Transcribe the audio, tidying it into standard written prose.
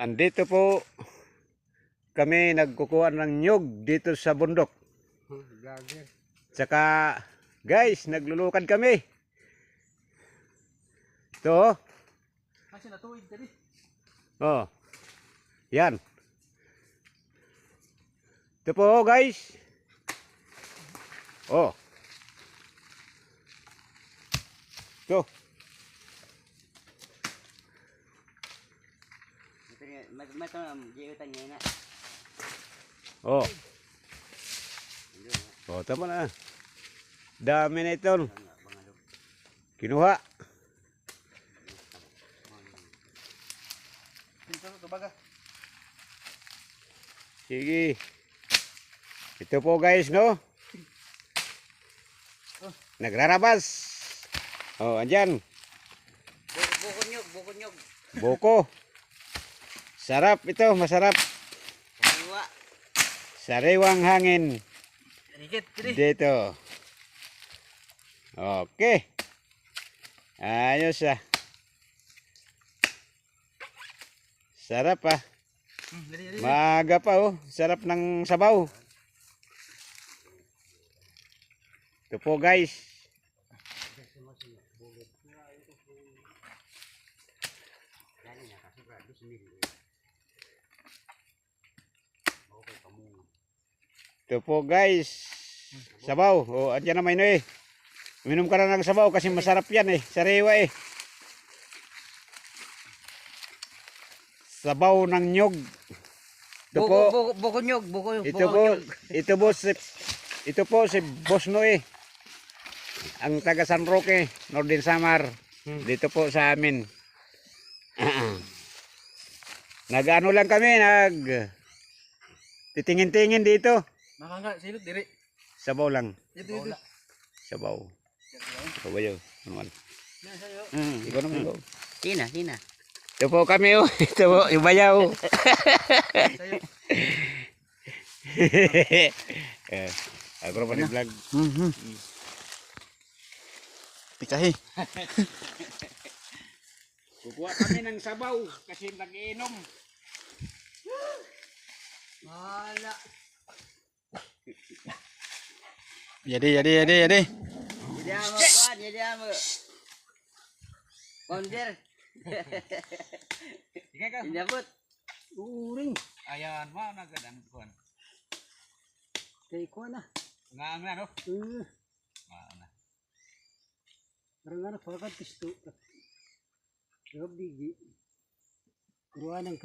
Andito po kami nagkukuha ng nyug dito sa bundok. Tsaka guys, naglulukad kami. Ito. Oh. Yan. Ito po guys. Oh. Ito. Oh. Oh, tama na. Dami na ito. Kinuha. Sige. Ito po guys, no? Nagrarabas. Oh, andyan. Buko nyog. Buko. Sarap ito, masarap. Sariwang hangin. Dito. Okay. Ayos ah. Sarap ah. Maaga pa oh. Sarap ng sabaw. Ito po guys. Ito po guys. Sabaw. O, andyan naman ino eh. Minom ka na ng sabaw kasi masarap yan eh. Sariwa eh. Sabaw ng nyog. Buko nyog. Ito po si Boss Noe. Ang taga San Roque, Northern Samar. Dito po sa amin. Nag-ano lang kami, titingin-tingin dito. Nakanga silot diri. Sabaw lang. Ito. Sabaw. Sabaw. Naman. Ikaw naman ikaw. Hina. Ito po kami oh. Ito po, ibayaw. Ako naman yung vlog. Pikahi. Kukuha kami ng sabaw kasi nag-iinom. Wala. Jadi. Jadi amo. Ponder. Inabot. Uring. Ayan, mana gadang kuan. Kay ko na. Ngaang na no? Mana. Barang pagkat pisto. Yo bigi. Ruanang